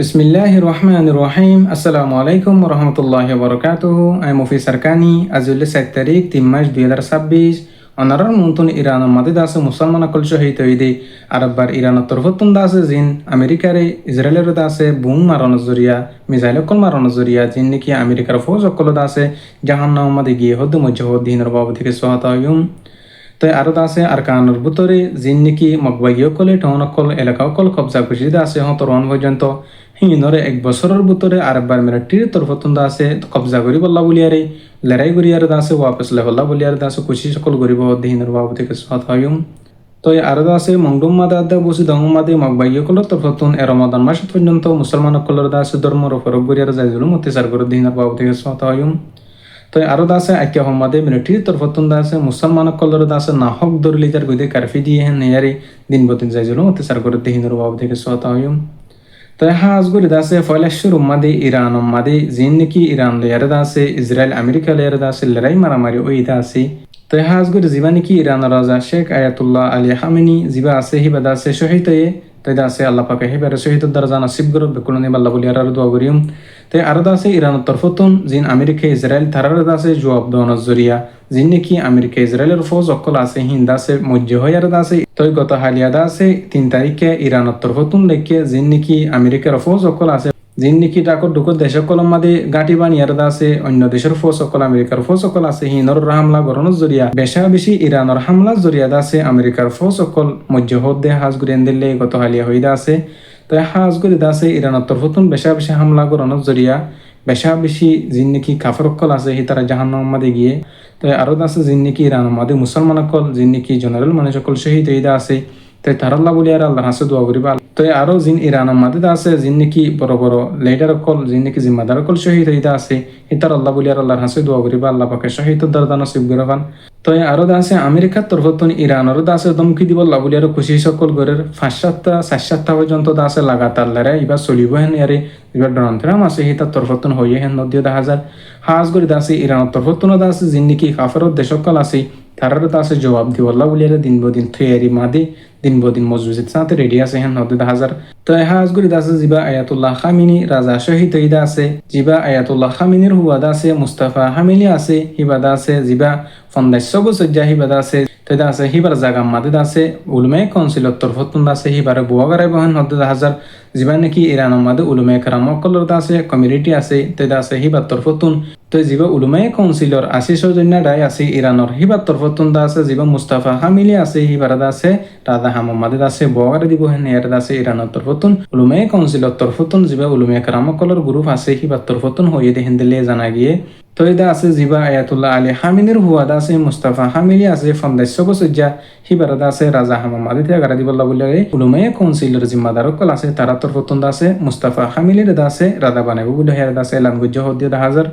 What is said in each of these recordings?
বিসমিল্লাহির রহমানির রহিম। আসসালামু আলাইকুম রহমতুল্লাহি বরকাতুহু। আমি মুফি সরকানি আজুল্লে 7 তারিখ 3 মাস 2026 অনারার মন্তন ইরান মাদে দাসে মুসলমান কল শহীদ হইদে আরববার ইরানের তরফতুন দাসে জিন আমেরিকারে ইসরায়েলের দাসে বুম মারানোর জরিয়া মিসাইল কল মারানোর জরিয়া জিন নাকি আমেরিকার ফৌজ অকল দাসে জাহান্নাম মাদে গিয়ে হদ্দ মজ্জহদ দিনের বাবু থেকে সহাতায়ুম। তাই আরো আছে আর কানুর বুতরে জিন নাকি মকবাগীয় কলে টন অকল এলাকা অকল কবজা খুশিদা আছে হতরন পর্যন্ত হিনরে 1 বছরের বুতরে আরেকবার মিলিটারির তরফতুন আছে কবজা করি বল্লা বলিয়ারে লড়াই করিয়ার দাসে ওয়াপস লেহল্লা বলিয়ার দাসে খুশি সকল গরিব দিনের বাবু থেকে সহাত হয়ুম। তো আরো আছে মংডুম মাদা আদা বসি দং মাদে মকবাগীয় কলের তরফতুন এ রমাদান মাস পর্যন্ত মুসলমান কলের দাসে ধর্মর ফরক গরিয়ার যাইজুলুম অত্যাচার করে দিনের বাবু থেকে সহাত হয়ুম। তো আরো দাসে আইক্য হমাদে মিলিটারির তরফতুন দাসে মুসলমান কলর দাসে না হক দরলিজার গইদে কারফি দিয়ে হেন নেয়ারি দিন বতিন যাইজুলুম অত্যাচার করে দিনের বাবু থেকে সহাত হয়ুম। তো হাজগুড়ি দাসে ফয়লাশ্বর উম্মাদে ইরান উম্মাদে জিন নাকি ইরান লেয়ার দাসে ইসরায়েল আমেরিকা লেয়ার দাসে লড়াই মারামারি ওই দাসে তো হাজগুড়ি জিবা নাকি ইরান রাজা শেখ আয়াতুল্লাহ আলী হামিনি জিবা আছে হিবা দাসে শহীদ হয়ে তাই দাসে আল্লাহ পাকে হিবারে শহীদ দরজা নসিব গর বেকুলনি বাল্লা বলি আর দোয়া করিম। তাই আরো দাসে ইরান তরফতুন জিন আমেরিকা ইসরায়েল থারার দাসে জবাব দেওয়ানোর জরিয়া জিন নাকি আমেরিকা ইসরায়েলের ফৌজ অকল আছে হিন দাসে মজ্জ হয়ে আর দাসে তই গত হালিয়া দাসে 3 তারিখে ইরানের তরফতুন লেখে জিন নাকি আমেরিকার ফৌজ অকল আছে জিন নাকি ডাকর ডুকর দেশ কলম মাদে গাঁটি বানিয়ার দাসে অন্য দেশের ফৌজ সকল আমেরিকার ফৌজ সকল আছে হিনর হামলা গরণের জরিয়া বেশা বেশি ইরানের হামলার জরিয়া দাসে আমেরিকার ফৌজ সকল মজ্জ হদ্দে হাজগুড়ি এন্দিল্লে গত হালিয়া হয়ে দাসে তো হাজগুড়ি দাসে ইরানের তরফতুন বেশা বেশি হামলা গরণের জরিয়া বেশা বেশি জিন নাকি কাফর অকল আছে হি তারা জাহান্নাম মাদে গিয়ে তো আরো দাসে জিন নাকি ইরান মাদে মুসলমান অকল জিন নাকি জেনারেল মানুষ সকল শহীদ হয়ে আছে তাই তারাল্লাহ বলি আর আল্লাহ হাসে দোয়া করিবা। তো আরো জিন ইরানের মাদে আছে জিন নাকি বড় বড় লিডার অকল জিন নাকি জিম্মাদার অকল শহীদ হইতে আছে ইতার আল্লাহ বলি আর আল্লাহর হাসে দোয়া করিবা আল্লাহ পাকে শহীদ দরদা নসিব গরফান। তো আরো দাসে আমেরিকার তরফতুন ইরানের দাসে দমকি দিব আল্লাহ বলি আর খুশি সকল গরের 5-7টা 7-7টা পর্যন্ত দাসে লাগাতার লড়াই এবার চলিব হেন ইয়ারে এবার ডরান্তরাম আছে হিতার তরফতুন হইয়ে হেন নদীয় 10,000 হাজ গরি দাসে ইরানের তরফতুন দাসে জিন নাকি কাফেরত দেশকল আছে তারার দাসে জবাব দিব আল্লাহ বলি আর দিন বদিন থুয়ারি মাদি দিন বদিন মজবুজিত সাথে রেডি আছে হেন নদী 10,000। তো হাজগুড়ি দাসে জিবা আয়াতুল্লাহ খামিনি রাজা শহীদ হইদা আছে জিবা আয়াতুল্লাহ খামিনির হুয়াদা আছে মুস্তাফা হামিলি আছে হিবাদা আছে জিবা 1500 বছর যা হিবাদা আছে তৈদা আছে হিবার জাগা মাদে আছে উলমে কাউন্সিলর তরফতুন আছে হিবারে বুয়াগারে বহন নদী 10,000 জিবা নাকি ইরান মাদে উলমে কারাম অকলর আছে কমিউনিটি আছে তৈদা আছে হিবার তরফতুন তো জিবা উলমে কাউন্সিলর আছে সৌজন্য রায় আছে ইরানের হিবার তরফতুন আছে জিবা মুস্তাফা হামিলি আছে হিবারাদা আছে রাধা হামাদে আছে বুয়াগারে দিব হেন এর আছে ইরানের তরফতুন উলমে কাউন্সিলর তরফতুন জিবা উলমে কারাম অকলর গ্রুপ আছে হিবার তরফতুন হইয়ে দেখেন দিলে জানা গিয়ে তো এটা আছে জিবা আয়াতুল্লাহ আলী হামিনের হুয়াদা আছে মুস্তাফা হামিলি আছে 1500 বছর যা হিবারাদা আছে রাজা হামামাদি থেকে গাড়ি বল্লা বলে উলুমে কাউন্সিলর জিম্মাদার কল আছে তারা তরফতুন আছে মুস্তাফা হামিলির আছে রাধা বানাবো বলে হের আছে লাঙ্গুজ্জ হদ্দিয়া 10,000।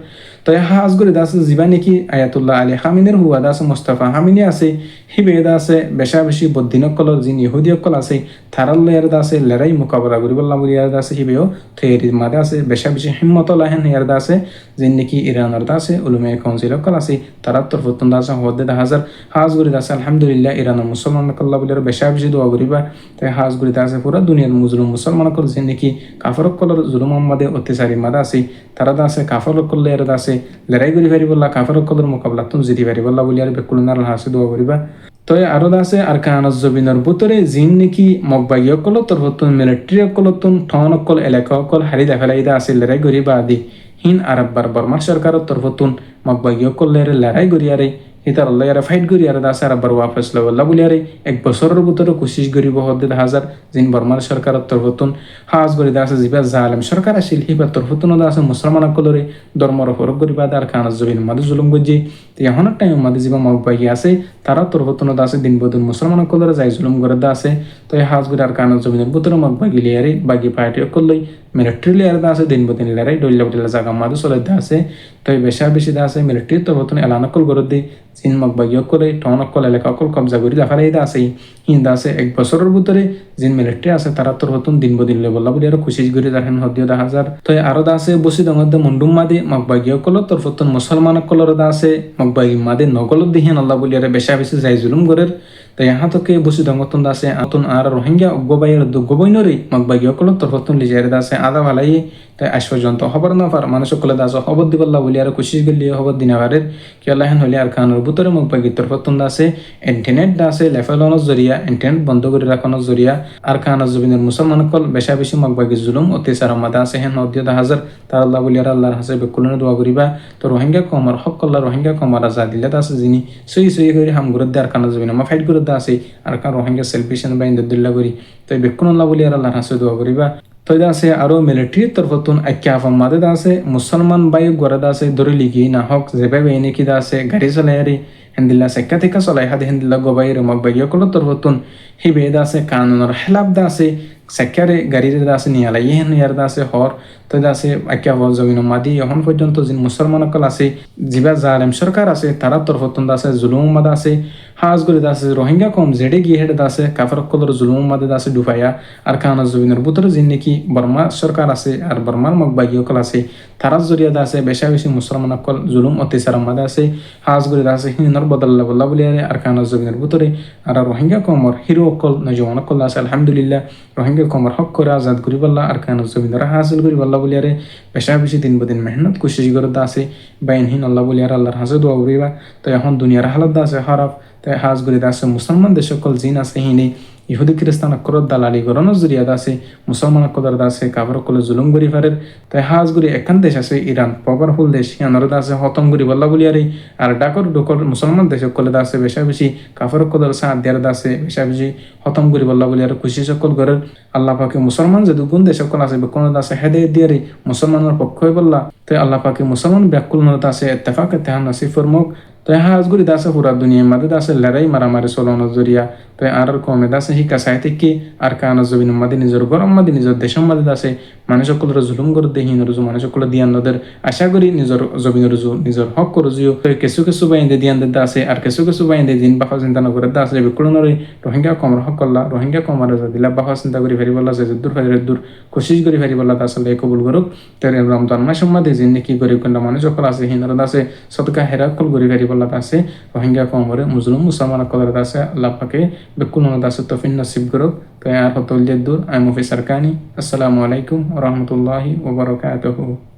তো হাজগুড়ি আছে জিবা নাকি আয়াতুল্লাহ আলী হামিনের হুয়াদা আছে মুস্তাফা হামিলি আছে হিবেদা আছে বেশা বেশি বদ্দিনক কলর জিন ইহুদিয়ক কল আছে থারাল্লার আছে লড়াই মোকাবেলা করি বল্লা বলি আর আছে হিবেও থেরি মাদে আছে বেশা বেশি হিম্মত লাহেন হের আছে জিন নাকি ইরানের আছে উলুমে কাউন্সিলর কল আছে তারা তরফতুন আছে হদ্দে 10,000 হাজগুড়ি আছে আলহামদুলিল্লাহ ইরানের মুসলমান কল্লা বলি বেশা বেশি দোয়া করিবা। তাই হাজগুড়ি আছে পুরা দুনিয়ার মুজলুম মুসলমান কল জিন নাকি কাফরক কলর জুলুম মাদে অত্যাচারী মাদা আছে তারা আছে কাফরক কল্লে এর আছে লড়াই করি পারি বল্লা কাফরক কলর মোকাবেলা তুমি জিতি পারি বল্লা বলি আর বেকুলনার হাসে দোয়া করিবা। তো আরো আছে আর কাহানজ জবিনের বুতরে জিন নাকি মকবাগী অকল তরফতুন মিলিটারি অকলতুন ঠন অকল এলাকা অকল হারি দেখালাইদা আছে লড়াই করিবা আদি হিন আরববার বর্মার সরকারের তরফতুন মকবাগী অকলের লড়াই করিয়ারে হিতার আল্লাহ ইয়ারে ফাইট করি আর দাসে আরববার ওয়াফেস লবল্লা বলি আরে 1 বছরের ভিতরে কোশিশ করিব হদ্দে 10,000 জিন বর্মার সরকারের তরফতুন হাজ করি দাসে জিবা জালেম সরকার আসিল হিবার তরফতুন দাসে মুসলমান কলরে ধর্মর ফরক করিবা আর খানাজ জবিন মাদে জুলুম গজি এখন টাইম মাদে জিবা মকবাগী আছে তারা তরফতুন দাসে দিন বদিন মুসলমান কলরে যাই জুলুম করে দাসে তো হাজ করি আর খানাজ জবিনের ভিতরে মকবাগী লিয়ারে বাগি পার্টি অকলই মিলিটারি লেয়ার আছে দিন বদিন লড়াই ডল্লা বটিলা জাগা মাদে চলে আছে তো বেশা বেশি আছে মিলিটারি তরফতুন এলান অকল করে দি জিন মকবাগী অকলে টন অকল এলাকা অকল কবজা করি দেখালাই আছে হিন্দা আছে 1 বছরের ভিতরে জিন মিলিটারি আছে তারা তরফতুন দিন বদিন লে বল্লা বলি আর খুশি করি দেখেন হদ্দিও 10,000। তো আরো আছে বসি দঙ্গদে মুন্ডুম মাদে মকবাগী অকল তরফতুন মুসলমান অকলর আছে মকবাগী মাদে নগলত দিহেন আল্লাহ বলি আর বেশা বেশি যাই জুলুম করের তো यहाँ तो के बुसी दंगतुन दासे आतुन आर रोहिंग्या गोबायर दु गोबइनरी मगबागी অকল তরফতুন লিজারে দাসে আদা ভালাই তাই আশ পর্যন্ত খবর না পার মানুষ সকলে দাস খবর দিবল্লা বলি আর কোশিশ গলি খবর দিনাবারের কি আল্লাহ হলি আর খানোর বুতরে মগবাগি তরফতুন দাসে ইন্টারনেট দাসে লেফালনের জরিয়া ইন্টারনেট বন্ধ করে রাখানোর জরিয়া আর খানোর জবিনের মুসলমান কল বেশা বেশি মগবাগি জুলুম অত্যাচার মাদা আছে হেন অদ্যদা হাজার তার আল্লাহ বলি আর আল্লাহর হাসে বেকুলনে দোয়া করিবা তো রোহিঙ্গা কমার হক আল্লাহ রোহিঙ্গা কমার আজাদিল্লা দাসে যিনি সই সই করে হামগুরদ্দে আর খানোর জবিন মা ফাইট করে দাসে আর কান রোহিঙ্গা সেলফিশন বাইন্দে দিল্লা করি তো বেকুন আল্লাহ বলি আর আল্লাহর হাসে দোয়া করিবা তো দাসে আরো মিলিটারির তরফতুন আক্যাফম মাদে দাসে মুসলমান বায়ু গড়া দাসে ধরে লিগি না হক যেভাবে এনে কি দাসে গাড়ি চলায়ারি হিন্দিল্লা সেক্কা থেকে চলাই হাতে হিন্দিল্লা গোবাইরে মগবাগি অকল তরফতুন হিবে দাসে কানুনের খেলাফ দাসে সেক্কারে গাড়িরে দাসে নিয়ালা ইহেন ইয়ার দাসে হর তো দাসে আক্যাফ জমিন মাদি এখন পর্যন্ত যিন মুসলমান অকল আছে জিবা জালেম সরকার আছে তারা তরফতুন দাসে জুলুম মাদা আছে হাজ করে দাসে রোহিঙ্গা কম জেডে গিয়ে হেডে দাসে কাফর কলর জুলুম মাদে দাসে ডুফাইয়া আর কানা জমিনের বুতরে যিন নাকি বর্মা সরকার আছে আর বর্মার মগবাগি অকল আছে তারা জরিয়া দাসে বেশা বেশি মুসলমান অকল জুলুম অত্যাচার মাদে আছে হাজ করে দাসে হিনর বদল্লা বল্লা বলি আর কানা জমিনের বুতরে আর রোহিঙ্গা কমর হিরো অকল নজওয়ান অকল আছে আলহামদুলিল্লাহ রোহিঙ্গা কমর হক করে আজাদ করি বল্লা আর কানা জমিনের হাসিল করি বল্লা বলি আরে বেশা বেশি দিন বদিন মেহনত কোশিশ করে দাসে বাইনহীন আল্লাহ বলি আর আল্লাহর হাসে দোয়া করিবা তো এখন দুনিয়ার হালত দাসে খারাপ তাই হাজ করে দাসে মুসলমান দেশ সকল জিন আছে হিনে ইহুদি খ্রিস্টান অকরত দালালি গরণ জরিয়া দাসে মুসলমান অকদর দাসে কাফর কলে জুলুম করি ফারের তাই হাজ করে একান দেশ আছে ইরান পাওয়ারফুল দেশ ইয়ানর দাসে হতম করি বল্লা বলি আর ডাকর ডুকর মুসলমান দেশ সকলে দাসে বেশা বেশি কাফর কদর সাথ দেয়ার দাসে বেশা বেশি হতম করি বল্লা বলি আর খুশি সকল ঘরের আল্লাহ পাকে মুসলমান যদি গুণ দেশ সকল আছে কোন দাসে হেদে দিয়ারি মুসলমানের পক্ষ বল্লা তাই আল্লাহ পাকে মুসলমান ব্যাকুল দাসে ইত্তেফাক ইত্তেহাম নাসিব ফরমুক তো হাজগুড়ি দাসে পুরা দুনিয়া মাদে দাসে লড়াই মারামারি চলানো জরিয়া তো আর কমে দাসে শিকা সাহিত্যিক কি আর কানা জবিন মাদে নিজের গরম মাদে নিজের দেশের মাদে দাসে মানুষ সকলের জুলুম করে দেহীন রুজু মানুষ সকলে দিয়ান নদের আশা করি নিজের জবিন রুজু নিজের হক রুজিও তো কিছু কিছু বাইন্দে দিয়ান দে দাসে আর কিছু কিছু বাইন্দে দিন বাফা চিন্তা নকরে দাসে বিকুলনরে রোহিঙ্গা কমর হক করলা রোহিঙ্গা কমর দিলা বাফা চিন্তা করি ফেরি বললা যে দূর ফেরি দূর কোশিশ করি ফেরি বললা দাসলে কবুল করুক তার রমজান মাস মাদে জিন কি করি কোনটা মানুষ সকল আছে হিনর দাসে সদকা হেরা কল করি ফেরি বললা দাসে রোহিঙ্গা কমরে মুসলিম মুসলমান কদর দাসে আল্লাহ পাকে বেকুল দাসে তফিন নসিব করুক তো আর হতল দূর আই মুফি সরকানি আসসালামু আলাইকুম ওয়া রাহমাতুল্লাহি ওয়া বারাকাতুহু।